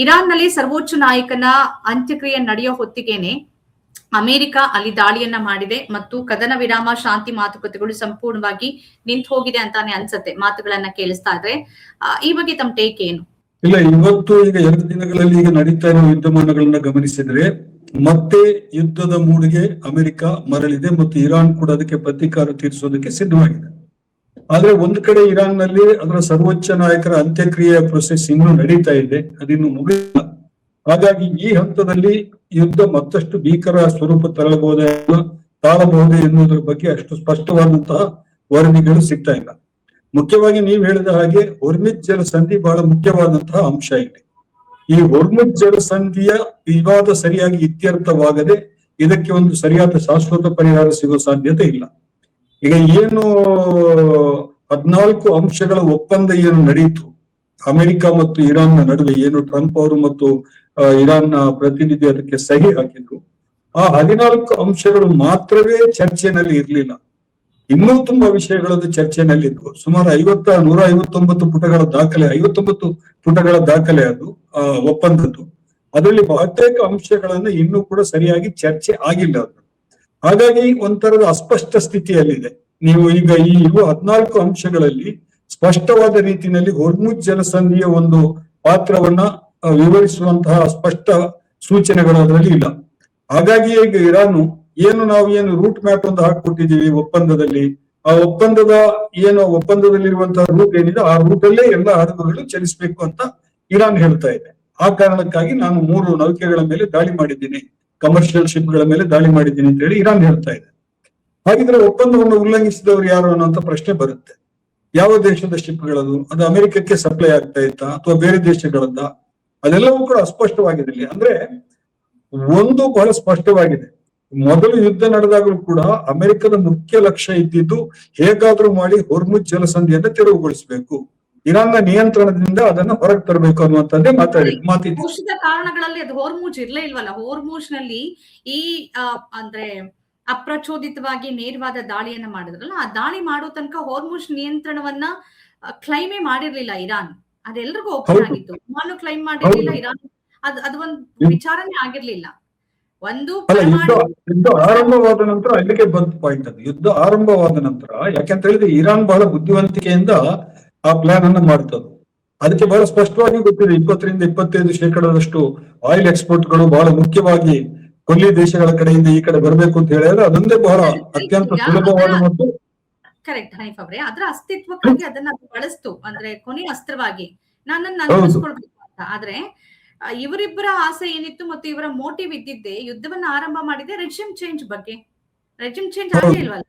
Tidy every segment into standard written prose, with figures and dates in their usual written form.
Iran ನಲ್ಲಿ ಸರ್ವೋಚ್ಚ ನಾಯಕನ ಅಂತ್ಯಕ್ರಿಯೆ ನಡೆಯೋ ಹೊತ್ತಿಗೆನೆ ಅಮೆರಿಕ ಅಲ್ಲಿ ದಾಳಿಯನ್ನ ಮಾಡಿದೆ ಮತ್ತು ಕದನ ವಿರಾಮ ಶಾಂತಿ ಮಾತುಕತೆಗಳು ಸಂಪೂರ್ಣವಾಗಿ ನಿಂತು ಹೋಗಿದೆ ಅಂತಾನೆ ಅನ್ಸತ್ತೆ ಮಾತುಗಳನ್ನ ಕೇಳಿಸ್ತಾ ಇದ್ರೆ. ಈ ಬಗ್ಗೆ ತಮ್ಮ ಟೇಕ್ ಏನು? ಇಲ್ಲ, ಇವತ್ತು ಈಗ 2 ದಿನಗಳಲ್ಲಿ ಈಗ ನಡೀತಾ ಇರುವ ಯುದ್ಧಮಾನಗಳನ್ನ ಗಮನಿಸಿದ್ರೆ ಮತ್ತೆ ಯುದ್ಧದ ಮೂಡಿಗೆ ಅಮೆರಿಕ ಮರಳಿದೆ ಮತ್ತು ಇರಾನ್ ಕೂಡ ಅದಕ್ಕೆ ಪ್ರತೀಕಾರ ತೀರಿಸೋದಕ್ಕೆ ಸಿದ್ಧವಾಗಿದೆ. ಆದ್ರೆ ಒಂದು ಕಡೆ ಇರಾನ್ ನಲ್ಲಿ ಅದರ ಸರ್ವೋಚ್ಚ ನಾಯಕರ ಅಂತ್ಯಕ್ರಿಯೆಯ ಪ್ರೊಸೆಸ್ ಇನ್ನೂ ನಡೀತಾ ಇದೆ, ಅದಿನ್ನು ಮುಗಿದಿಲ್ಲ. ಹಾಗಾಗಿ ಈ ಹಂತದಲ್ಲಿ ಯುದ್ಧ ಮತ್ತಷ್ಟು ಭೀಕರ ಸ್ವರೂಪ ತಾಳಬಹುದೇ ಎನ್ನುವುದರ ಬಗ್ಗೆ ಅಷ್ಟು ಸ್ಪಷ್ಟವಾದಂತಹ ವರದಿಗಳು ಸಿಗ್ತಾ ಇಲ್ಲ. ಮುಖ್ಯವಾಗಿ ನೀವು ಹೇಳಿದ ಹಾಗೆ ಹೊರ್ಮುಜ್ ಜಲಸಂಧಿ ಬಹಳ ಮುಖ್ಯವಾದಂತಹ ಅಂಶ ಇದೆ. ಈ ಹೊರ್ಮುಜ್ ಜಲಸಂಧಿಯ ವಿವಾದ ಸರಿಯಾಗಿ ಇತ್ಯರ್ಥವಾಗದೆ ಇದಕ್ಕೆ ಒಂದು ಸರಿಯಾದ ಶಾಶ್ವತ ಪರಿಹಾರ ಸಿಗೋ ಸಾಧ್ಯತೆ ಇಲ್ಲ. ಈಗ ಏನು 14 ಅಂಶಗಳ ಒಪ್ಪಂದ ಏನು ನಡೆಯಿತು ಅಮೆರಿಕ ಮತ್ತು ಇರಾನ್ ನ ನಡುವೆ, ಏನು ಟ್ರಂಪ್ ಅವರು ಮತ್ತು ಇರಾನ್ ನ ಪ್ರತಿನಿಧಿ ಅದಕ್ಕೆ ಸಹಿ ಹಾಕಿದ್ರು, ಆ 14 ಅಂಶಗಳು ಮಾತ್ರವೇ ಚರ್ಚೆನಲ್ಲಿ ಇರಲಿಲ್ಲ. ಇನ್ನೂ ತುಂಬಾ ವಿಷಯಗಳದ್ದು ಚರ್ಚೆನಲ್ಲಿ ಇದ್ವು. ಸುಮಾರು 159 ಪುಟಗಳ ದಾಖಲೆ, 59 ಪುಟಗಳ ದಾಖಲೆ ಅದು ಒಪ್ಪಂದದ್ದು. ಅದರಲ್ಲಿ ಬಹುತೇಕ ಅಂಶಗಳನ್ನ ಇನ್ನೂ ಕೂಡ ಸರಿಯಾಗಿ ಚರ್ಚೆ ಆಗಿಲ್ಲ ಅದು. ಹಾಗಾಗಿ ಒಂಥರದ ಅಸ್ಪಷ್ಟ ಸ್ಥಿತಿಯಲ್ಲಿದೆ. ನೀವು ಈಗ ಈ 14 ಅಂಶಗಳಲ್ಲಿ ಸ್ಪಷ್ಟವಾದ ರೀತಿಯಲ್ಲಿ ಹೊರ್ಮುಜ್ ಜಲಸಂಧಿಯ ಒಂದು ಪಾತ್ರವನ್ನ ವಿವರಿಸುವಂತಹ ಸ್ಪಷ್ಟ ಸೂಚನೆಗಳು ಅದರಲ್ಲಿ ಇಲ್ಲ. ಹಾಗಾಗಿ ಈಗ ಇರಾನು ನಾವು ರೂಟ್ ಮ್ಯಾಪ್ ಒಂದು ಹಾಕೊಟ್ಟಿದ್ದೀವಿ ಒಪ್ಪಂದದಲ್ಲಿ, ಆ ಒಪ್ಪಂದದಲ್ಲಿರುವಂತಹ ರೂಟ್ ಏನಿದೆ ಆ ರೂಟ್ ಅಲ್ಲೇ ಎಲ್ಲ ಹಡಗುಗಳು ಚಲಿಸಬೇಕು ಅಂತ ಇರಾನ್ ಹೇಳ್ತಾ ಇದೆ. ಆ ಕಾರಣಕ್ಕಾಗಿ ನಾನು 3 ನೌಕೆಗಳ ಮೇಲೆ ದಾಳಿ ಮಾಡಿದ್ದೀನಿ, ಕಮರ್ಷಿಯಲ್ ಶಿಪ್ ಗಳ ಮೇಲೆ ದಾಳಿ ಮಾಡಿದ್ದೀನಿ ಅಂತ ಹೇಳಿ ಇರಾನ್ ಹೇಳ್ತಾ ಇದೆ. ಹಾಗಿದ್ರೆ ಒಪ್ಪಂದವನ್ನು ಉಲ್ಲಂಘಿಸಿದವರು ಯಾರು ಅನ್ನುವಂತ ಪ್ರಶ್ನೆ ಬರುತ್ತೆ. ಯಾವ ದೇಶದ ಶಿಪ್ಗಳದು? ಅದು ಅಮೆರಿಕಕ್ಕೆ ಸಪ್ಲೈ ಆಗ್ತಾ ಇತ್ತಾ ಅಥವಾ ಬೇರೆ ದೇಶಗಳದ್ದ? ಅದೆಲ್ಲವೂ ಕೂಡ ಅಸ್ಪಷ್ಟವಾಗಿದೆ. ಅಂದ್ರೆ ಒಂದು ಬಹಳ ಸ್ಪಷ್ಟವಾಗಿದೆ, ಮೊದಲು ಯುದ್ಧ ನಡೆದಾಗಲೂ ಕೂಡ ಅಮೆರಿಕದ ಮುಖ್ಯ ಲಕ್ಷ್ಯ ಇದ್ದಿದ್ದು ಹೇಗಾದ್ರೂ ಮಾಡಿ ಹೊರ್ಮುಜ್ ಜಲಸಂಧಿಯನ್ನು ತೆರವುಗೊಳಿಸಬೇಕು, ಇರಾನ್ನ ನಿಯಂತ್ರಣದಿಂದ ಅದನ್ನ ಹೊರಗೆ ತರಬೇಕು ಅನ್ನುವಂಥದ್ದೇ ಮಾತಿದೆ. ಕಾರಣಗಳಲ್ಲಿ ಅದು ಹೋರ್ಮುಜ್ ಇರ್ಲೇ ಇಲ್ವಲ್ಲ. ಹೋರ್ಮುಜ್ ನಲ್ಲಿ ಈ ಅಂದ್ರೆ ಅಪ್ರಚೋದಿತವಾಗಿ ನೇರವಾದ ದಾಳಿಯನ್ನ ಮಾಡಿದ್ರಲ್ಲ, ಆ ದಾಳಿ ಮಾಡೋ ತನಕ ಹೋರ್ಮುಜ್ ನಿಯಂತ್ರಣವನ್ನ ಕ್ಲೈಮೇ ಮಾಡಿರ್ಲಿಲ್ಲ ಇರಾನ್. ಅದೆಲ್ಲರಿಗೂ ಓಪನ್ ಆಗಿತ್ತು. ನಾನು ಕ್ಲೈಮ್ ಮಾಡಿರ್ಲಿಲ್ಲ ಇರಾನ್, ಅದು ಒಂದು ವಿಚಾರನೇ ಆಗಿರ್ಲಿಲ್ಲ. ಯುದ್ಧ ಆರಂಭವಾದ ನಂತರ ಅಲ್ಲಿಗೆ ಬಂದ ಪಾಯಿಂಟ್ ಅದು. ಯುದ್ಧ ಆರಂಭವಾದ ನಂತರ ಯಾಕೆಂತ ಹೇಳಿದ್ರೆ ಇರಾನ್ ಬಹಳ ಬುದ್ಧಿವಂತಿಕೆಯಿಂದ ಆ ಪ್ಲಾನ್ ಅನ್ನ ಮಾಡ್ತದೆ. ಅದಕ್ಕೆ ಬಹಳ ಸ್ಪಷ್ಟವಾಗಿ ಗೊತ್ತಿದೆ, 20-25% ಆಯಿಲ್ ಎಕ್ಸ್ಪೋರ್ಟ್ಗಳು ಬಹಳ ಮುಖ್ಯವಾಗಿ ಕೊಲ್ಲಿ ದೇಶಗಳ ಕಡೆಯಿಂದ ಈ ಕಡೆ ಬರಬೇಕು ಅಂತ ಹೇಳಿದ್ರೆ ಅದೊಂದೇ ಬಹಳ ಅತ್ಯಂತ ಸುಲಭವಾದ ಮತ್ತು ಕರೆಕ್ಟ್ ಹನೀಫ್ ಅವರೇ, ಅದರ ಅಸ್ತಿತ್ವಕ್ಕಾಗಿ ಅದನ್ನ ಬಳಸ್ತು, ಅಂದ್ರೆ ಕೊನೆಯ ಅಸ್ತ್ರವಾಗಿ ನನ್ನನ್ನು ಅನುಭವಿಸ್ಕೊಳ್ಬೇಕು ಅಂತ. ಆದ್ರೆ ಇವರಿಬ್ಬರ ಆಸೆ ಏನಿತ್ತು ಮತ್ತು ಇವರ ಮೋಟಿವ್ ಇದ್ದಿದ್ದೆ ಯುದ್ಧವನ್ನ ಆರಂಭ ಮಾಡಿದೆ ರೆಜಿಮ್ ಚೇಂಜ್ ಬಗ್ಗೆ. ರೆಜಿಮ್ ಚೇಂಜ್ ಆಗೇ ಇಲ್ವಲ್ಲ?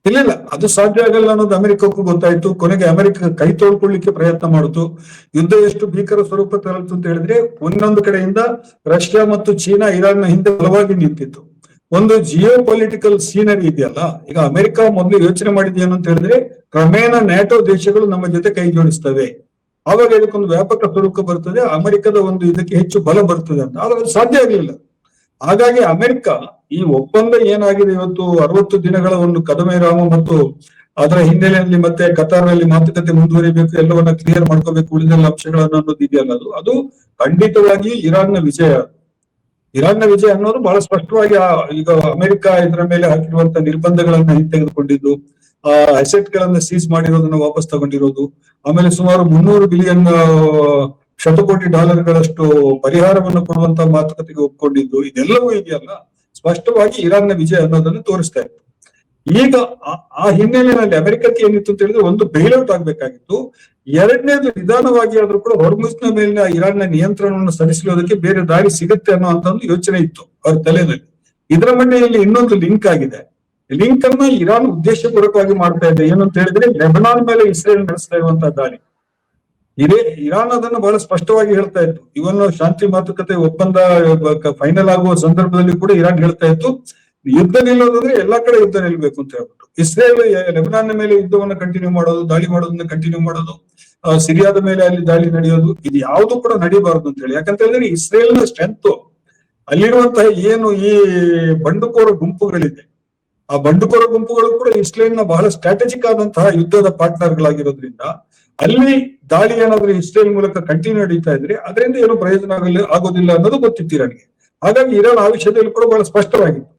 ಇಲ್ಲ, ಅದು ಸಾಧ್ಯ ಆಗಲ್ಲ ಅನ್ನೋದು ಅಮೆರಿಕಕ್ಕೂ ಗೊತ್ತಾಯ್ತು. ಕೊನೆಗೆ ಅಮೆರಿಕ ಕೈ ತೋಡ್ಕೊಳ್ಳಿಕ್ಕೆ ಪ್ರಯತ್ನ ಮಾಡಿತು. ಯುದ್ಧ ಎಷ್ಟು ಭೀಕರ ಸ್ವರೂಪ ತರಲ್ತು ಅಂತ ಹೇಳಿದ್ರೆ, ಒಂದೊಂದು ಕಡೆಯಿಂದ ರಷ್ಯಾ ಮತ್ತು ಚೀನಾ ಇರಾನ್ ನ ಹಿಂದೆ ಬಲವಾಗಿ ನಿಂತಿತ್ತು. ಒಂದು ಜಿಯೋ ಪೊಲಿಟಿಕಲ್ ಸೀನರಿ ಇದೆಯಲ್ಲ, ಈಗ ಅಮೆರಿಕ ಮೊದಲು ಯೋಚನೆ ಮಾಡಿದ್ದೇನು ಅಂತ ಹೇಳಿದ್ರೆ, ಕ್ರಮೇಣ ನ್ಯಾಟೋ ದೇಶಗಳು ನಮ್ಮ ಜೊತೆ ಕೈ ಜೋಡಿಸ್ತವೆ, ಆವಾಗ ಇದಕ್ಕೊಂದು ವ್ಯಾಪಕ ಸ್ವರೂಪ ಬರ್ತದೆ, ಅಮೆರಿಕದ ಒಂದು ಇದಕ್ಕೆ ಹೆಚ್ಚು ಬಲ ಬರ್ತದೆ ಅಂತ. ಆದ್ರೆ ಅದು ಸಾಧ್ಯ ಆಗಲಿಲ್ಲ. ಹಾಗಾಗಿ ಅಮೆರಿಕ ಈ ಒಪ್ಪಂದ ಏನಾಗಿದೆ ಇವತ್ತು 60 ದಿನಗಳ ಒಂದು ಕದಮೇರಾಮ ಮತ್ತು ಅದರ ಹಿನ್ನೆಲೆಯಲ್ಲಿ ಮತ್ತೆ ಕತಾರ್ನಲ್ಲಿ ಮಾತುಕತೆ ಮುಂದುವರಿಬೇಕು, ಎಲ್ಲವನ್ನ ಕ್ಲಿಯರ್ ಮಾಡ್ಕೋಬೇಕು, ಉಳಿದೆಲ್ಲ ಅಂಶಗಳನ್ನು ಅನ್ನೋದು ಇದೆಯಲ್ಲ, ಅದು ಖಂಡಿತವಾಗಿ ಇರಾನ್ನ ವಿಜಯ. ಇರಾನ್ನ ವಿಜಯ ಅನ್ನೋದು ಬಹಳ ಸ್ಪಷ್ಟವಾಗಿ ಈಗ ಅಮೆರಿಕ ಇದರ ಮೇಲೆ ಹಾಕಿರುವಂತ ನಿರ್ಬಂಧಗಳನ್ನ ಹಿಂತೆಗೆದುಕೊಂಡಿದ್ದು, ಆ ಅಸೆಟ್ ಗಳನ್ನ ಸೀಸ್ ಮಾಡಿರೋದನ್ನ ವಾಪಸ್ ತಗೊಂಡಿರೋದು, ಆಮೇಲೆ ಸುಮಾರು 300 ಬಿಲಿಯನ್ ಶತಕೋಟಿ ಡಾಲರ್ಗಳಷ್ಟು ಪರಿಹಾರವನ್ನು ಕೊಡುವಂತ ಮಾತುಕತೆಗೆ ಒಪ್ಕೊಂಡಿದ್ದು, ಇದೆಲ್ಲವೂ ಇದೆಯಲ್ಲ ಸ್ಪಷ್ಟವಾಗಿ ಇರಾನ್ನ ವಿಜಯ ಅನ್ನೋದನ್ನು ತೋರಿಸ್ತಾ ಇತ್ತು. ಈಗ ಆ ಹಿನ್ನೆಲೆಯಲ್ಲಿ ಅಮೆರಿಕಕ್ಕೆ ಏನಿತ್ತು ಅಂತ ಹೇಳಿದ್ರೆ, ಒಂದು ಬೈಲ್ಔಟ್ ಆಗ್ಬೇಕಾಗಿತ್ತು. ಎರಡನೇದು, ನಿಧಾನವಾಗಿ ಆದ್ರೂ ಕೂಡ ಹೊರ್ಮುಜ್ನ ಮೇಲಿನ ಇರಾನ್ನ ನಿಯಂತ್ರಣವನ್ನು ಸರಿಸಲೋದಕ್ಕೆ ಬೇರೆ ದಾರಿ ಸಿಗುತ್ತೆ ಅನ್ನೋ ಅಂತ ಒಂದು ಯೋಚನೆ ಇತ್ತು ಅವ್ರ ತಲೆಯಲ್ಲಿ. ಇದರ ಮಧ್ಯೆಯಲ್ಲಿ ಇನ್ನೊಂದು ಲಿಂಕ್ ಆಗಿದೆ. ಲಿಂಕ್ ಅನ್ನ ಇರಾನ್ ಉದ್ದೇಶಪೂರ್ವಕವಾಗಿ ಮಾಡ್ತಾ ಇದೆ. ಏನು ಅಂತ ಹೇಳಿದ್ರೆ, ಲೆಬನಾನ್ ಮೇಲೆ ಇಸ್ರೇಲ್ ನಡೆಸ್ತಾ ಇರುವಂತಹ ದಾಳಿ. ಇದೇ ಇರಾನ್ ಅದನ್ನು ಬಹಳ ಸ್ಪಷ್ಟವಾಗಿ ಹೇಳ್ತಾ ಇತ್ತು. ಇವನ್ ಶಾಂತಿ ಮಾತುಕತೆ ಒಪ್ಪಂದ ಫೈನಲ್ ಆಗುವ ಸಂದರ್ಭದಲ್ಲಿ ಕೂಡ ಇರಾನ್ ಹೇಳ್ತಾ ಇತ್ತು, ಯುದ್ಧ ನಿಲ್ಲೋದಂದ್ರೆ ಎಲ್ಲಾ ಕಡೆ ಯುದ್ಧ ನಿಲ್ಬೇಕು ಅಂತ ಹೇಳ್ಬಿಟ್ಟು. ಇಸ್ರೇಲ್ ಲೆಬನಾನ್ ಮೇಲೆ ಯುದ್ಧವನ್ನ ಕಂಟಿನ್ಯೂ ಮಾಡೋದು, ದಾಳಿ ಮಾಡೋದನ್ನ ಕಂಟಿನ್ಯೂ ಮಾಡೋದು, ಸಿರಿಯಾದ ಮೇಲೆ ಅಲ್ಲಿ ದಾಳಿ ನಡೆಯೋದು, ಇದು ಯಾವುದು ಕೂಡ ನಡೀಬಾರದು ಅಂತ ಹೇಳಿ. ಯಾಕಂತ ಹೇಳಿದ್ರೆ ಇಸ್ರೇಲ್ ನ ಸ್ಟ್ರೆಂತ್ ಅಲ್ಲಿರುವಂತಹ ಏನು ಈ ಬಂಡುಕೋರ ಗುಂಪುಗಳಿದೆ, ಆ ಬಂಡುಕೋರ ಗುಂಪುಗಳು ಕೂಡ ಇಸ್ರೇಲ್ ನ ಬಹಳ ಸ್ಟ್ರಾಟಜಿಕ್ ಆದಂತಹ ಯುದ್ಧದ ಪಾರ್ಟ್ನರ್ಗಳಾಗಿರೋದ್ರಿಂದ ಅಲ್ಲಿ ದಾಳಿ ಏನಾದ್ರೂ ಇಸ್ರೇಲ್ ಮೂಲಕ ಕಂಟಿನ್ಯೂ ನಡೀತಾ ಇದ್ರೆ ಅದರಿಂದ ಏನು ಪ್ರಯೋಜನ ಆಗೋದಿಲ್ಲ ಅನ್ನೋದು ಗೊತ್ತಿತ್ತು ಇರಾನ್ಗೆ. ಹಾಗಾಗಿ ಇರಾನ್ ಆ ವಿಷಯದಲ್ಲಿ ಕೂಡ ಬಹಳ ಸ್ಪಷ್ಟವಾಗಿತ್ತು.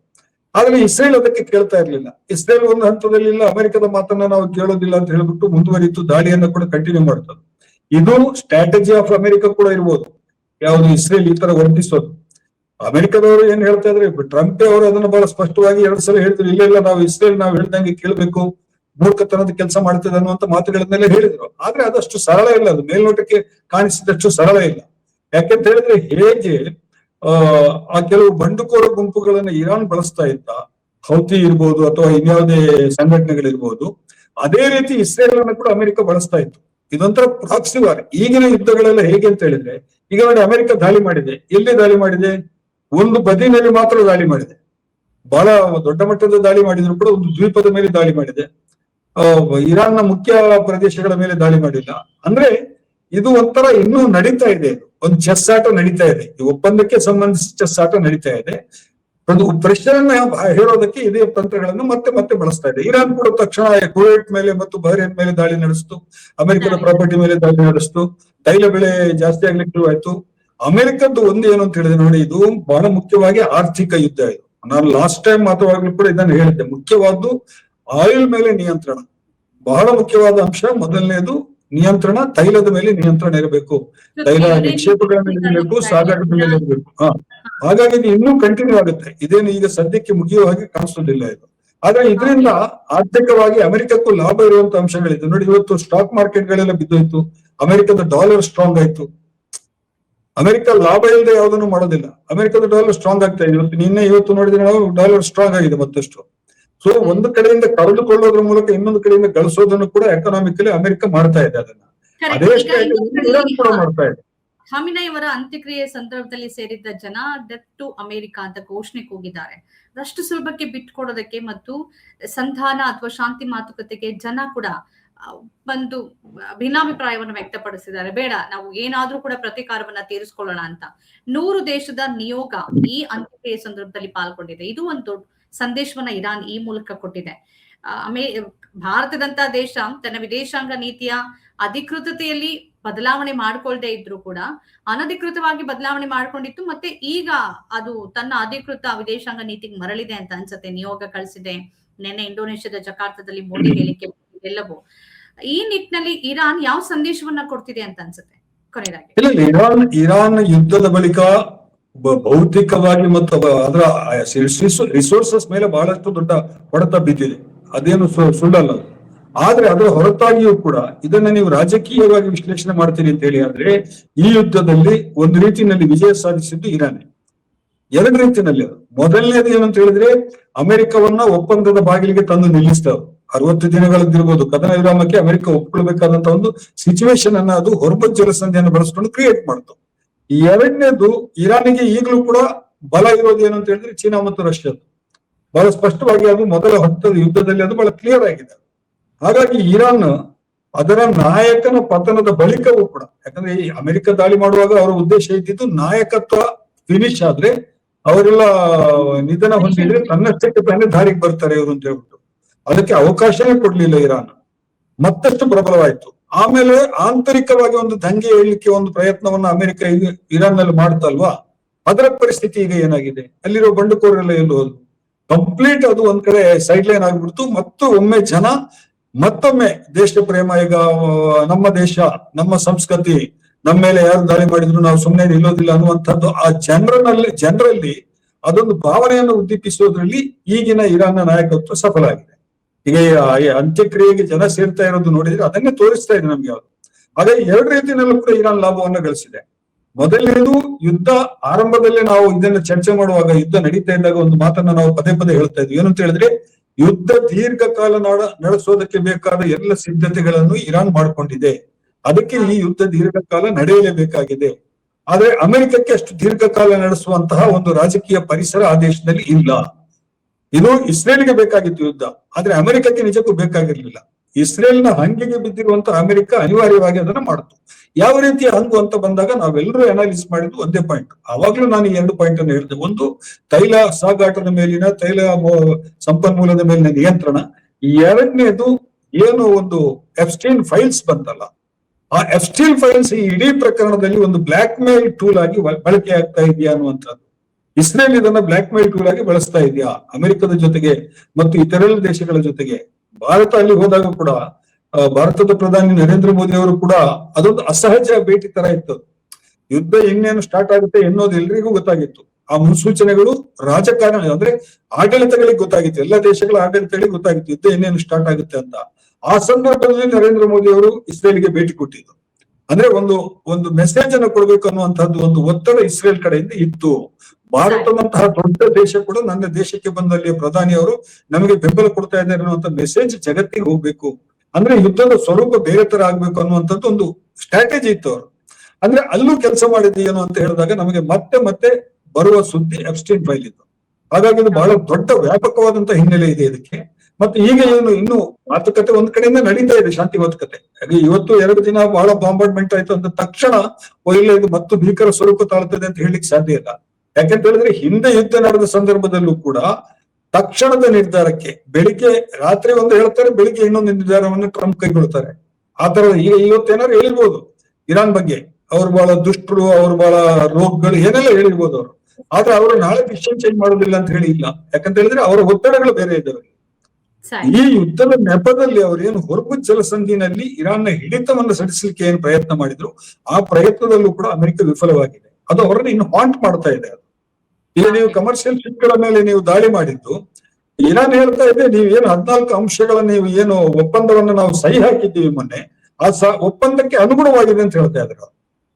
ಆದ್ರೆ ಇಸ್ರೇಲ್ ಅದಕ್ಕೆ ಕೇಳ್ತಾ ಇರ್ಲಿಲ್ಲ. ಇಸ್ರೇಲ್ ಒಂದು ಹಂತದಲ್ಲಿ ಇಲ್ಲ, ಅಮೆರಿಕದ ಮಾತನ್ನ ನಾವು ಕೇಳೋದಿಲ್ಲ ಅಂತ ಹೇಳ್ಬಿಟ್ಟು ಮುಂದುವರಿತು, ದಾಳಿಯನ್ನ ಕೂಡ ಕಂಟಿನ್ಯೂ ಮಾಡ್ತದೆ. ಇದು ಸ್ಟ್ರಾಟಜಿ ಆಫ್ ಅಮೆರಿಕ ಕೂಡ ಇರ್ಬೋದು, ಯಾವುದು ಇಸ್ರೇಲ್ ಈ ತರ ವರ್ತಿಸೋದು. ಅಮೆರಿಕದವರು ಏನ್ ಹೇಳ್ತಾ ಇದ್ರೆ, ಟ್ರಂಪ್ ಅವರು ಅದನ್ನ ಬಹಳ ಸ್ಪಷ್ಟವಾಗಿ 2 ಸಲ ಹೇಳಿದ್ರು, ಇಲ್ಲ ನಾವು ಇಸ್ರೇಲ್ ನಾವು ಹೇಳ್ದಂಗೆ ಕೇಳಬೇಕು, ಮೂರ್ಖತನದ ಕೆಲಸ ಮಾಡ್ತದೆ ಅನ್ನುವಂತ ಮಾತುಗಳನ್ನೆಲ್ಲ ಹೇಳಿದ್ರು. ಆದ್ರೆ ಅದಷ್ಟು ಸರಳ ಇಲ್ಲ, ಅದು ಮೇಲ್ನೋಟಕ್ಕೆ ಕಾಣಿಸಿದಷ್ಟು ಸರಳ ಇಲ್ಲ. ಯಾಕೆಂತ ಹೇಳಿದ್ರೆ ಹೇಗೆ ಆ ಕೆಲವು ಬಂಡುಕೋರ ಗುಂಪುಗಳನ್ನ ಇರಾನ್ ಬಳಸ್ತಾ ಇತ್ತ, ಹೌತಿ ಇರ್ಬೋದು ಅಥವಾ ಇನ್ಯಾವುದೇ ಸಂಘಟನೆಗಳಿರ್ಬೋದು, ಅದೇ ರೀತಿ ಇಸ್ರೇಲ್ ಅನ್ನು ಕೂಡ ಅಮೆರಿಕ ಬಳಸ್ತಾ ಇತ್ತು. ಇದೊಂಥರ ಪ್ರಾಕ್ಸಿ ವಾರ್. ಈಗಿನ ಯುದ್ಧಗಳೆಲ್ಲ ಹೇಗೆ ಅಂತ ಹೇಳಿದ್ರೆ, ಈಗ ನೋಡಿ ಅಮೆರಿಕ ದಾಳಿ ಮಾಡಿದೆ, ಎಲ್ಲಿ ದಾಳಿ ಮಾಡಿದೆ? ಒಂದು ಬದಿನಲ್ಲಿ ಮಾತ್ರ ದಾಳಿ ಮಾಡಿದೆ. ಬಹಳ ದೊಡ್ಡ ಮಟ್ಟದ ದಾಳಿ ಮಾಡಿದ್ರು ಕೂಡ ಒಂದು ದ್ವೀಪದ ಮೇಲೆ ದಾಳಿ ಮಾಡಿದೆ. ಇರಾನ್ನ ಮುಖ್ಯ ಪ್ರದೇಶಗಳ ಮೇಲೆ ದಾಳಿ ಮಾಡಿಲ್ಲ. ಅಂದ್ರೆ ಇದು ಒಂಥರ ಇನ್ನೂ ನಡೀತಾ ಇದೆ, ಒಂದು ಚೆಸ್ ಆಟ ನಡೀತಾ ಇದೆ, ಈ ಒಪ್ಪಂದಕ್ಕೆ ಸಂಬಂಧಿಸಿದ ಚೆಸ್ ಆಟ ನಡೀತಾ ಇದೆ. ಒಂದು ಪ್ರೆಷರ್ ಹೇಳೋದಕ್ಕೆ ಇದೇ ತಂತ್ರಗಳನ್ನು ಮತ್ತೆ ಮತ್ತೆ ಬಳಸ್ತಾ ಇದೆ. ಇರಾನ್ ಕೂಡ ತಕ್ಷಣ ಕುವೈಟ್ ಮೇಲೆ ಮತ್ತು ಬಹರೇನ್ ಮೇಲೆ ದಾಳಿ ನಡೆಸ್ತು, ಅಮೆರಿಕದ ಪ್ರಾಪರ್ಟಿ ಮೇಲೆ ದಾಳಿ ನಡೆಸ್ತು, ತೈಲ ಬೆಲೆ ಜಾಸ್ತಿ ಆಗ್ಲಿಕ್ಕೆ ಶುರುವಾಯ್ತು. ಅಮೆರಿಕದ್ದು ಒಂದು ಏನು ಅಂತ ಹೇಳಿದ್ರೆ ನೋಡಿ, ಇದು ಬಹಳ ಮುಖ್ಯವಾಗಿ ಆರ್ಥಿಕ ಯುದ್ಧ. ಇದು ನಾನು ಲಾಸ್ಟ್ ಟೈಮ್ ಮಾತುವಾಗ್ಲೂ ಕೂಡ ಇದನ್ನು ಹೇಳಿದ್ದೆ. ಮುಖ್ಯವಾದ್ದು ಆಯಿಲ್ ಮೇಲೆ ನಿಯಂತ್ರಣ, ಬಹಳ ಮುಖ್ಯವಾದ ಅಂಶ. ಮೊದಲನೇದು ನಿಯಂತ್ರಣ, ತೈಲದ ಮೇಲೆ ನಿಯಂತ್ರಣ ಇರಬೇಕು, ತೈಲ ನಿಕ್ಷೇಪಗಳ ಮೇಲೆ ಇರಬೇಕು, ಸಾಗಾಟದ ಮೇಲೆ ಇರಬೇಕು. ಹಾಗಾಗಿ ಇದು ಇನ್ನೂ ಕಂಟಿನ್ಯೂ ಆಗುತ್ತೆ, ಇದೇನು ಈಗ ಸದ್ಯಕ್ಕೆ ಮುಗಿಯುವ ಹಾಗೆ ಕಾಣಿಸೋದಿಲ್ಲ ಇದು. ಆದ್ರೆ ಇದರಿಂದ ಆರ್ಥಿಕವಾಗಿ ಅಮೆರಿಕಕ್ಕೂ ಲಾಭ ಇರುವಂತ ಅಂಶಗಳಿದೆ ನೋಡಿ. ಇವತ್ತು ಸ್ಟಾಕ್ ಮಾರ್ಕೆಟ್ಗಳೆಲ್ಲ ಬಿದ್ದೋಯ್ತು, ಅಮೆರಿಕದ ಡಾಲರ್ ಸ್ಟ್ರಾಂಗ್ ಆಯ್ತು. ಅಮೆರಿಕ ಲಾಭ ಇಲ್ಲದೆ ಯಾವುದನ್ನು ಮಾಡೋದಿಲ್ಲ, ಅಮೆರಿಕದ ಡಾಲರ್ ಸ್ಟ್ರಾಂಗ್ ಆಗ್ತಾ ಇದೆ. ಇವತ್ತು ನೋಡಿದ್ರೆ ನಾವು ಡಾಲರ್ ಸ್ಟ್ರಾಂಗ್ ಆಗಿದೆ ಮತ್ತಷ್ಟು. ಸೊ ಒಂದು ಕಡೆಯಿಂದ ಕಳೆದುಕೊಳ್ಳೋದ್ರ ಮೂಲಕ ಇನ್ನೊಂದು ಕಡೆಯಿಂದ ಗಳಿಸೋದನ್ನು ಕೂಡ ಎಕನಾಮಿಕಲಿ ಅಮೆರಿಕ ಮಾಡ್ತಾ ಇದೆ. ಅದನ್ನ ಅದೇ ಇರಾನ್ ಕೂಡ ಮಾಡ್ತಾ ಇದೆ. ಖಾಮಿನೈ ಅವರ ಅಂತ್ಯಕ್ರಿಯೆ ಸಂದರ್ಭದಲ್ಲಿ ಸೇರಿದ್ದ ಜನ ಡೆತ್ ಟು ಅಮೆರಿಕ ಅಂತ ಘೋಷಣೆ ಕೂಗಿದ್ದಾರೆ. ಅಷ್ಟು ಸುಲಭಕ್ಕೆ ಬಿಟ್ಕೊಡೋದಕ್ಕೆ ಮತ್ತು ಸಂಧಾನ ಅಥವಾ ಶಾಂತಿ ಮಾತುಕತೆಗೆ ಜನ ಕೂಡ ಒಂದು ಭಿನ್ನಾಭಿಪ್ರಾಯವನ್ನು ವ್ಯಕ್ತಪಡಿಸಿದ್ದಾರೆ. ಬೇಡ, ನಾವು ಏನಾದ್ರೂ ಕೂಡ ಪ್ರತೀಕಾರವನ್ನ ತೀರಿಸ್ಕೊಳ್ಳೋಣ ಅಂತ 100 ದೇಶದ ನಿಯೋಗ ಈ ಅಂತ್ಯಕ್ರಿಯೆ ಸಂದರ್ಭದಲ್ಲಿ ಪಾಲ್ಗೊಂಡಿದೆ. ಇದು ಒಂದು ದೊಡ್ಡ ಸಂದೇಶವನ್ನ ಇರಾನ್ ಈ ಮೂಲಕ ಕೊಟ್ಟಿದೆ. ಭಾರತದಂತ ದೇಶ ತನ್ನ ವಿದೇಶಾಂಗ ನೀತಿಯ ಅಧಿಕೃತತೆಯಲ್ಲಿ ಬದಲಾವಣೆ ಮಾಡ್ಕೊಳ್ದೇ ಇದ್ರು ಕೂಡ ಅನಧಿಕೃತವಾಗಿ ಬದಲಾವಣೆ ಮಾಡ್ಕೊಂಡಿತ್ತು. ಮತ್ತೆ ಈಗ ಅದು ತನ್ನ ಅಧಿಕೃತ ವಿದೇಶಾಂಗ ನೀತಿಗೆ ಮರಳಿದೆ ಅಂತ ಅನ್ಸುತ್ತೆ. ನಿಯೋಗ ಕಳಿಸಿದೆ, ನಿನ್ನೆ ಇಂಡೋನೇಷ್ಯಾದ ಜಕಾರ್ತದಲ್ಲಿ ಮೋದಿ ಹೇಳಿಕೆ ಎಲ್ಲವೂ. ಈ ನಿಟ್ಟಿನಲ್ಲಿ ಇರಾನ್ ಯಾವ ಸಂದೇಶವನ್ನ ಕೊಡ್ತಿದೆ ಅಂತ ಅನ್ಸುತ್ತೆ ಕೊನೆಯದಾಗಿ? ಇರಾನ್ ಯುದ್ಧದ ಬಳಿಕ ಭೌತಿಕವಾಗಿ ಮತ್ತು ಅದರ ರಿಸೋರ್ಸಸ್ ಮೇಲೆ ಬಹಳಷ್ಟು ದೊಡ್ಡ ಹೊಡೆತ ಬಿದ್ದಿದೆ, ಅದೇನು ಸುಳ್ಳಲ್ಲ. ಆದ್ರೆ ಅದರ ಹೊರತಾಗಿಯೂ ಕೂಡ ಇದನ್ನ ನೀವು ರಾಜಕೀಯವಾಗಿ ವಿಶ್ಲೇಷಣೆ ಮಾಡ್ತೀರಿ ಅಂತ ಹೇಳಿ ಆದ್ರೆ, ಈ ಯುದ್ಧದಲ್ಲಿ ಒಂದು ರೀತಿಯಲ್ಲಿ ವಿಜಯ ಸಾಧಿಸಿದ್ದು ಇರಾನ್. 2 ರೀತಿಯಲ್ಲಿ. ಮೊದಲನೇದು ಏನಂತ ಹೇಳಿದ್ರೆ, ಅಮೆರಿಕವನ್ನ ಒಪ್ಪಂದದ ಬಾಗಿಲಿಗೆ ತಂದು ನಿಲ್ಲಿಸ್ತಾರೆ. 60 ದಿನಗಳದ್ದಿರ್ಬೋದು ಕದನ ವಿರಾಮಕ್ಕೆ ಅಮೆರಿಕ ಒಪ್ಕೊಳ್ಬೇಕಾದಂತ ಒಂದು ಸಿಚುವೇಶನ್ ಅನ್ನ ಅದು ಹೊರಬಜ್ಜಲ ಸಂಧಿಯನ್ನು ಬಳಸ್ಕೊಂಡು ಕ್ರಿಯೇಟ್ ಮಾಡ್ತು. 2ನೇದು, ಇರಾನಿಗೆ ಈಗಲೂ ಕೂಡ ಬಲ ಇರೋದು ಏನು ಅಂತ ಹೇಳಿದ್ರೆ ಚೀನಾ ಮತ್ತು ರಷ್ಯಾದ. ಬಹಳ ಸ್ಪಷ್ಟವಾಗಿ ಅದು ಮೊದಲ ಹಂತದ ಯುದ್ಧದಲ್ಲಿ ಅದು ಬಹಳ ಕ್ಲಿಯರ್ ಆಗಿದೆ. ಹಾಗಾಗಿ ಇರಾನ್ ಅದರ ನಾಯಕನ ಪತನದ ಬಳಿಕವೂ ಕೂಡ, ಯಾಕಂದ್ರೆ ಈ ಅಮೆರಿಕ ದಾಳಿ ಮಾಡುವಾಗ ಅವರ ಉದ್ದೇಶ ಇದ್ದಿದ್ದು ನಾಯಕತ್ವ ಫಿನಿಶ್ ಆದ್ರೆ ಅವರೆಲ್ಲ ನಿಧನ ಹೊಂದಿದ್ರೆ ತನ್ನಷ್ಟಕ್ಕೆ ತಾನೇ ದಾರಿಗೆ ಬರ್ತಾರೆ ಇವರು ಅಂತ ಹೇಳ್ಬಿಟ್ಟು ಅದಕ್ಕೆ ಅವಕಾಶನೇ ಕೊಡ್ಲಿಲ್ಲ ಇರಾನ್. ಮತ್ತಷ್ಟು ಪ್ರಬಲವಾಯ್ತು. ಆಮೇಲೆ ಆಂತರಿಕವಾಗಿ ಒಂದು ದಂಗೆ ಏಳ್ಲಿಕ್ಕೆ ಒಂದು ಪ್ರಯತ್ನವನ್ನ ಅಮೆರಿಕ ಇರಾನ್ ನಲ್ಲಿ ಮಾಡ್ತಲ್ವಾ, ಅದರ ಪರಿಸ್ಥಿತಿ ಈಗ ಏನಾಗಿದೆ? ಅಲ್ಲಿರೋ ಬಂಡುಕೋರೆಲ್ಲ ಎಲ್ಲಿ ಹೋದ್ರು? ಕಂಪ್ಲೀಟ್ ಅದು ಒಂದ್ ಕಡೆ ಸೈಡ್ ಲೈನ್ ಆಗ್ಬಿಡ್ತು. ಮತ್ತು ಒಮ್ಮೆ ಜನ ಮತ್ತೊಮ್ಮೆ ದೇಶ ಪ್ರೇಮ, ಈಗ ನಮ್ಮ ದೇಶ, ನಮ್ಮ ಸಂಸ್ಕೃತಿ, ನಮ್ಮ ಮೇಲೆ ಯಾರು ದಾಳಿ ಮಾಡಿದ್ರು ನಾವು ಸುಮ್ಮನೆ ನಿಲ್ಲೋದಿಲ್ಲ ಅನ್ನುವಂಥದ್ದು ಆ ಜನರಲ್ಲಿ ಅದೊಂದು ಭಾವನೆಯನ್ನು ಉದ್ದೀಪಿಸೋದ್ರಲ್ಲಿ ಈಗಿನ ಇರಾನ್ನ ನಾಯಕತ್ವ ಸಫಲ ಆಗಿದೆ. ಈಗ ಅಂತ್ಯಕ್ರಿಯೆಗೆ ಜನ ಸೇರ್ತಾ ಇರೋದು ನೋಡಿದ್ರೆ ಅದನ್ನೇ ತೋರಿಸ್ತಾ ಇದೆ ನಮ್ಗೆ ಯಾವ್ದು. ಹಾಗಾಗಿ 2 ರೀತಿಯಲ್ಲೂ ಕೂಡ ಇರಾನ್ ಲಾಭವನ್ನು ಗಳಿಸಿದೆ. ಮೊದಲನೇದು, ಯುದ್ಧ ಆರಂಭದಲ್ಲೇ ನಾವು ಇದನ್ನ ಚರ್ಚೆ ಮಾಡುವಾಗ, ಯುದ್ಧ ನಡೀತಾ ಇದ್ದಾಗ ಒಂದು ಮಾತನ್ನ ನಾವು ಪದೇ ಪದೇ ಹೇಳ್ತಾ ಇದ್ವಿ. ಏನಂತ ಹೇಳಿದ್ರೆ, ಯುದ್ಧ ದೀರ್ಘಕಾಲ ನಡೆಸೋದಕ್ಕೆ ಬೇಕಾದ ಎಲ್ಲ ಸಿದ್ಧತೆಗಳನ್ನು ಇರಾನ್ ಮಾಡ್ಕೊಂಡಿದೆ. ಅದಕ್ಕೆ ಈ ಯುದ್ಧ ದೀರ್ಘಕಾಲ ನಡೆಯಲೇಬೇಕಾಗಿದೆ. ಆದ್ರೆ ಅಮೆರಿಕಕ್ಕೆ ಅಷ್ಟು ದೀರ್ಘಕಾಲ ನಡೆಸುವಂತಹ ಒಂದು ರಾಜಕೀಯ ಪರಿಸರ ಆ ದೇಶದಲ್ಲಿ ಇಲ್ಲ. ಇದು ಇಸ್ರೇಲ್ಗೆ ಬೇಕಾಗಿತ್ತು ಯುದ್ಧ, ಆದ್ರೆ ಅಮೆರಿಕಕ್ಕೆ ನಿಜಕ್ಕೂ ಬೇಕಾಗಿರ್ಲಿಲ್ಲ. ಇಸ್ರೇಲ್ನ ಹಂಗಿಗೆ ಬಿದ್ದಿರುವಂತಹ ಅಮೆರಿಕ ಅನಿವಾರ್ಯವಾಗಿ ಅದನ್ನ ಮಾಡ್ತು. ಯಾವ ರೀತಿಯ ಹಂಗು ಅಂತ ಬಂದಾಗ ನಾವೆಲ್ಲರೂ ಅನಾಲಿಸ್ ಮಾಡಿದ್ದು ಒಂದೇ ಪಾಯಿಂಟ್. ಆವಾಗ್ಲೂ ನಾನು 2 ಪಾಯಿಂಟ್ ಅನ್ನು ಹೇಳಿದೆ. ಒಂದು, ತೈಲ ಸಾಗಾಟದ ಮೇಲಿನ, ತೈಲ ಸಂಪನ್ಮೂಲದ ಮೇಲಿನ ನಿಯಂತ್ರಣ. 2ನೇದು, ಏನು ಒಂದು ಎಪ್ಸ್ಟೈನ್ ಫೈಲ್ಸ್ ಬಂತಲ್ಲ, ಆ ಎಫ್ಸ್ಟೀನ್ ಫೈಲ್ಸ್ ಈ ಇಡೀ ಪ್ರಕರಣದಲ್ಲಿ ಒಂದು ಬ್ಲಾಕ್ ಮೇಲ್ ಟೂಲ್ ಆಗಿ ಬಳಕೆ ಆಗ್ತಾ ಇದೆಯಾ ಅನ್ನುವಂಥದ್ದು. ಇಸ್ರೇಲ್ ಇದನ್ನ ಬ್ಲಾಕ್ ಮೇಲ್ ಟೂಲ್ ಆಗಿ ಬಳಸ್ತಾ ಇದೆಯಾ ಅಮೆರಿಕದ ಜೊತೆಗೆ ಮತ್ತು ಇತರೆಲ್ಲ ದೇಶಗಳ ಜೊತೆಗೆ. ಭಾರತ ಅಲ್ಲಿ ಹೋದಾಗ ಕೂಡ ಭಾರತದ ಪ್ರಧಾನಿ ನರೇಂದ್ರ ಮೋದಿ ಅವರು ಕೂಡ ಅದೊಂದು ಅಸಹಜ ಭೇಟಿ ತರ ಇತ್ತು. ಯುದ್ಧ ಇನ್ನೇನು ಸ್ಟಾರ್ಟ್ ಆಗುತ್ತೆ ಎನ್ನೋದು ಎಲ್ರಿಗೂ ಗೊತ್ತಾಗಿತ್ತು. ಆ ಮುನ್ಸೂಚನೆಗಳು ರಾಜಕಾರಣ ಅಂದ್ರೆ ಆಡಳಿತಗಳಿಗೆ ಗೊತ್ತಾಗಿತ್ತು, ಎಲ್ಲ ದೇಶಗಳ ಆಡಳಿತಗಳಿಗೆ ಗೊತ್ತಾಗಿತ್ತು ಯುದ್ಧ ಇನ್ನೇನು ಸ್ಟಾರ್ಟ್ ಆಗುತ್ತೆ ಅಂತ. ಆ ಸಂದರ್ಭದಲ್ಲಿ ನರೇಂದ್ರ ಮೋದಿ ಅವರು ಇಸ್ರೇಲ್ಗೆ ಭೇಟಿ ಕೊಟ್ಟಿದ್ದು ಅಂದ್ರೆ ಒಂದು ಮೆಸೇಜ್ ಅನ್ನು ಕೊಡ್ಬೇಕು ಅನ್ನುವಂತಹದ್ದು ಒಂದು ಒತ್ತಡ ಇಸ್ರೇಲ್ ಕಡೆಯಿಂದ ಇತ್ತು. ಭಾರತದಂತಹ ದೊಡ್ಡ ದೇಶ ಕೂಡ ನನ್ನ ದೇಶಕ್ಕೆ ಬಂದಲ್ಲಿ ಪ್ರಧಾನಿ ಅವರು ನಮಗೆ ಬೆಂಬಲ ಕೊಡ್ತಾ ಇದ್ದಾರೆ ಅನ್ನುವಂಥ ಮೆಸೇಜ್ ಜಗತ್ತಿಗೆ ಹೋಗ್ಬೇಕು, ಅಂದ್ರೆ ಯುದ್ಧದ ಸ್ವರೂಪ ಬೇರೆ ತರ ಆಗ್ಬೇಕು ಅನ್ನುವಂಥದ್ದು ಒಂದು ಸ್ಟ್ರಾಟಜಿ ಇತ್ತು ಅವರು. ಅಂದ್ರೆ ಅಲ್ಲೂ ಕೆಲಸ ಮಾಡಿದ್ದೇನು ಅಂತ ಹೇಳಿದಾಗ ನಮಗೆ ಮತ್ತೆ ಬರುವ ಸುದ್ದಿ ಎಪ್ಸ್ಟೀನ್ ಫೈಲ್ ಇತ್ತು. ಹಾಗಾಗಿ ಇದು ಬಹಳ ದೊಡ್ಡ ವ್ಯಾಪಕವಾದಂತಹ ಹಿನ್ನೆಲೆ ಇದೆ ಇದಕ್ಕೆ. ಮತ್ತೆ ಈಗ ಏನು ಇನ್ನು ಮಾತುಕತೆ ಒಂದ್ ಕಡೆಯಿಂದ ನಡೀತಾ ಇದೆ, ಶಾಂತಿ ಮಾತುಕತೆ. ಹಾಗೆ ಇವತ್ತು 2 ದಿನ ಬಹಳ ಬಾಂಬಾರ್ಡ್ಮೆಂಟ್ ಆಯ್ತು ಅಂತ ತಕ್ಷಣ ಇಲ್ಲ ಇದು ಮತ್ತು ಭೀಕರ ಸ್ವರೂಪ ತಾಳ್ತದೆ ಅಂತ ಹೇಳಲಿಕ್ಕೆ ಸಾಧ್ಯ ಇಲ್ಲ. ಯಾಕಂತ ಹೇಳಿದ್ರೆ ಹಿಂದೆ ಯುದ್ಧ ನಡೆದ ಸಂದರ್ಭದಲ್ಲೂ ಕೂಡ ತಕ್ಷಣದ ನಿರ್ಧಾರಕ್ಕೆ ಬೆಳಿಗ್ಗೆ ರಾತ್ರಿ ಒಂದು ಹೇಳ್ತಾರೆ, ಬೆಳಿಗ್ಗೆ ಇನ್ನೊಂದು ನಿರ್ಧಾರವನ್ನು ಟ್ರಂಪ್ ಕೈಗೊಳ್ತಾರೆ. ಆ ತರದ ಈಗ ಇವತ್ತೇನಾದ್ರು ಹೇಳಿರ್ಬೋದು ಇರಾನ್ ಬಗ್ಗೆ, ಅವ್ರು ಬಹಳ ದುಷ್ಟರು, ಅವ್ರು ಬಹಳ ರೋಗಗಳು ಏನೆಲ್ಲ ಹೇಳಿರ್ಬೋದು ಅವರು. ಆದ್ರೆ ಅವರು ನಾಳೆ ಡಿಸಿಷನ್ ಚೇಂಜ್ ಮಾಡೋದಿಲ್ಲ ಅಂತ ಹೇಳಿ ಇಲ್ಲ. ಯಾಕಂತ ಹೇಳಿದ್ರೆ ಅವರ ಒತ್ತಡಗಳು ಬೇರೆ ಇದ್ದಾವೆ. ಈ ಯುದ್ಧದ ನೆಪದಲ್ಲಿ ಅವರೇನು ಹೊರ್ಮುಜ್ ಜಲಸಂಧಿನಲ್ಲಿ ಇರಾನ್ನ ಹಿಡಿತವನ್ನು ಸಡಿಸಲಿಕ್ಕೆ ಏನು ಪ್ರಯತ್ನ ಮಾಡಿದ್ರು, ಆ ಪ್ರಯತ್ನದಲ್ಲೂ ಕೂಡ ಅಮೆರಿಕ ವಿಫಲವಾಗಿದೆ. ಅದು ಅವರನ್ನು ಇನ್ನು ಹಾಂಟ್ ಮಾಡ್ತಾ ಇದೆ. ಅದು ಈಗ ನೀವು ಕಮರ್ಷಿಯಲ್ ಶಿಪ್ಗಳ ಮೇಲೆ ನೀವು ದಾಳಿ ಮಾಡಿದ್ದು, ಇರಾನ್ ಹೇಳ್ತಾ ಇದೆ ನೀವೇನು 14 ಅಂಶಗಳ ನೀವು ಏನು ಒಪ್ಪಂದವನ್ನು ನಾವು ಸಹಿ ಹಾಕಿದ್ದೀವಿ ಮೊನ್ನೆ, ಆ ಒಪ್ಪಂದಕ್ಕೆ ಅನುಗುಣವಾಗಿದೆ ಅಂತ ಹೇಳ್ತಾ ಇದ್ರು.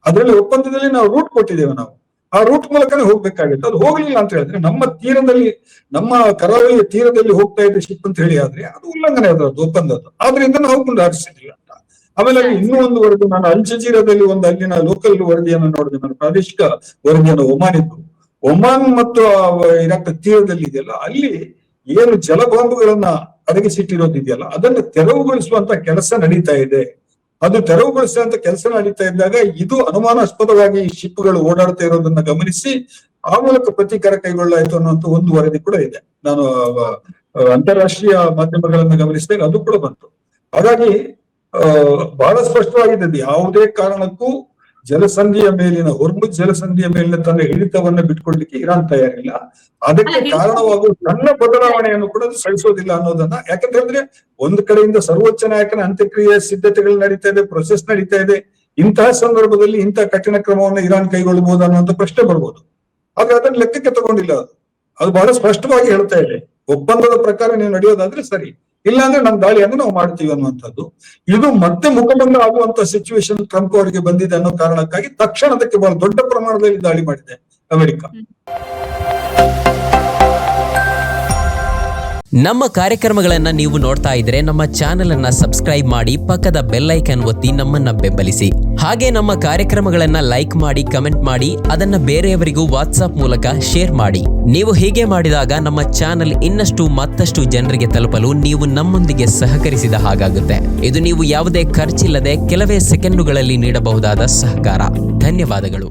ಅದರಲ್ಲಿ ಒಪ್ಪಂದದಲ್ಲಿ ನಾವು ರೂಟ್ ಕೊಟ್ಟಿದ್ದೇವೆ, ನಾವು ಆ ರೂಟ್ ಮೂಲಕನೇ ಹೋಗ್ಬೇಕಾಗಿತ್ತು. ಅದು ಹೋಗ್ಲಿಲ್ಲ ಅಂತ ಹೇಳಿದ್ರೆ ನಮ್ಮ ತೀರದಲ್ಲಿ, ನಮ್ಮ ಕರಾವಳಿಯ ತೀರದಲ್ಲಿ ಹೋಗ್ತಾ ಇದ್ದ ಶಿಪ್ ಅಂತ ಹೇಳಿ ಆದ್ರೆ ಅದು ಉಲ್ಲಂಘನೆ ಅದರದ್ದು ಒಪ್ಪಂದದ್ದು. ಆದ್ರಿಂದ ನಾವು ಮುಂದುವರಿಸಿದ್ವಿ ಅಂತ. ಆಮೇಲೆ ಇನ್ನೂ ಒಂದು ವರದಿ, ನಾನು ಅಲ್ ಜಜೀರಾದಲ್ಲಿ ಒಂದು ಅಲ್ಲಿನ ಲೋಕಲ್ ವರದಿಯನ್ನು ನೋಡಿದೆ, ನಾನು ಪ್ರಾದೇಶಿಕ ವರದಿಯನ್ನು ಒಮಾನಿದ್ದು. ಒಮಾನ್ ಮತ್ತು ಇರಾಕ್ ತೀರದಲ್ಲಿ ಇದೆಯಲ್ಲ, ಅಲ್ಲಿ ಏನು ಜಲಬಾಂಬುಗಳನ್ನ ಅಡಗಿಸಿಟ್ಟಿರೋದಿದೆಯಲ್ಲ ಅದನ್ನು ತೆರವುಗೊಳಿಸುವಂತ ಕೆಲಸ ನಡೀತಾ ಇದೆ. ಅದು ತೆರವುಗೊಳಿಸುವಂತ ಕೆಲಸ ನಡೀತಾ ಇದ್ದಾಗ ಇದು ಅನುಮಾನಾಸ್ಪದವಾಗಿ ಶಿಪ್ಗಳು ಓಡಾಡ್ತಾ ಇರೋದನ್ನ ಗಮನಿಸಿ ಆ ಮೂಲಕ ಪ್ರತೀಕಾರ ಕೈಗೊಳ್ಳಾಯಿತು ಅನ್ನುವಂತ ಒಂದು ವರದಿ ಕೂಡ ಇದೆ. ನಾನು ಅಂತಾರಾಷ್ಟ್ರೀಯ ಮಾಧ್ಯಮಗಳನ್ನು ಗಮನಿಸಿದಾಗ ಅದು ಕೂಡ ಬಂತು. ಹಾಗಾಗಿ ಬಹಳ ಸ್ಪಷ್ಟವಾಗಿದೆ, ಯಾವುದೇ ಕಾರಣಕ್ಕೂ ಜಲಸಂಧಿಯ ಮೇಲಿನ ಹೊರ್ಮುಜ್ ಜಲಸಂಧಿಯ ಮೇಲಿನ ತನ್ನ ಹಿಡಿತವನ್ನ ಬಿಟ್ಕೊಡ್ಲಿಕ್ಕೆ ಇರಾನ್ ತಯಾರಿಲ್ಲ. ಅದಕ್ಕೆ ಕಾರಣವಾಗುವ ಸಣ್ಣ ಬದಲಾವಣೆಯನ್ನು ಕೂಡ ಸಹಿಸೋದಿಲ್ಲ ಅನ್ನೋದನ್ನ. ಯಾಕಂತ ಹೇಳಿದ್ರೆ ಒಂದು ಕಡೆಯಿಂದ ಸರ್ವೋಚ್ಚ ನಾಯಕನ ಅಂತ್ಯಕ್ರಿಯೆ ಸಿದ್ಧತೆಗಳು ನಡೀತಾ ಇದೆ, ಪ್ರೊಸೆಸ್ ನಡೀತಾ ಇದೆ. ಇಂತಹ ಸಂದರ್ಭದಲ್ಲಿ ಇಂತಹ ಕಠಿಣ ಕ್ರಮವನ್ನು ಇರಾನ್ ಕೈಗೊಳ್ಳಬಹುದು ಅನ್ನುವಂಥ ಪ್ರಶ್ನೆ ಬರ್ಬೋದು. ಆದ್ರೆ ಅದನ್ನ ಲೆಕ್ಕಕ್ಕೆ ತಗೊಂಡಿಲ್ಲ. ಅದು ಬಹಳ ಸ್ಪಷ್ಟವಾಗಿ ಹೇಳ್ತಾ ಇದೆ, ಒಪ್ಪಂದದ ಪ್ರಕಾರ ನೀವು ನಡೆಯೋದಾದ್ರೆ ಸರಿ, ಇಲ್ಲಾಂದ್ರೆ ನಮ್ಮ ದಾಳಿಯನ್ನು ನಾವು ಮಾಡ್ತೀವಿ ಅನ್ನುವಂಥದ್ದು. ಇದು ಮತ್ತೆ ಮುಖಭಂಗ ಆಗುವಂತ ಸಿಚುವೇಶನ್ ಟ್ರಂಪ್ ಅವರಿಗೆ ಬಂದಿದೆ ಅನ್ನೋ ಕಾರಣಕ್ಕಾಗಿ ತಕ್ಷಣ ಅದಕ್ಕೆ ಬಹಳ ದೊಡ್ಡ ಪ್ರಮಾಣದಲ್ಲಿ ದಾಳಿ ಮಾಡಿದೆ ಅಮೆರಿಕ. ನಮ್ಮ ಕಾರ್ಯಕ್ರಮಗಳನ್ನ ನೀವು ನೋಡ್ತಾ ಇದ್ರೆ ನಮ್ಮ ಚಾನೆಲ್ ಅನ್ನ ಸಬ್ಸ್ಕ್ರೈಬ್ ಮಾಡಿ, ಪಕ್ಕದ ಬೆಲ್ ಐಕಾನ್ ಒತ್ತಿ ನಮ್ಮನ್ನ ಬೆಂಬಲಿಸಿ. ಹಾಗೆ ನಮ್ಮ ಕಾರ್ಯಕ್ರಮಗಳನ್ನ ಲೈಕ್ ಮಾಡಿ, ಕಮೆಂಟ್ ಮಾಡಿ, ಅದನ್ನ ಬೇರೆಯವರಿಗೂ ವಾಟ್ಸ್ಆಪ್ ಮೂಲಕ ಶೇರ್ ಮಾಡಿ. ನೀವು ಹೀಗೆ ಮಾಡಿದಾಗ ನಮ್ಮ ಚಾನೆಲ್ ಇನ್ನಷ್ಟು ಮತ್ತಷ್ಟು ಜನರಿಗೆ ತಲುಪಲು ನೀವು ನಮ್ಮೊಂದಿಗೆ ಸಹಕರಿಸಿದ ಹಾಗಾಗುತ್ತೆ. ಇದು ನೀವು ಯಾವುದೇ ಖರ್ಚಿಲ್ಲದೆ ಕೆಲವೇ ಸೆಕೆಂಡುಗಳಲ್ಲಿ ನೀಡಬಹುದಾದ ಸಹಕಾರ. ಧನ್ಯವಾದಗಳು.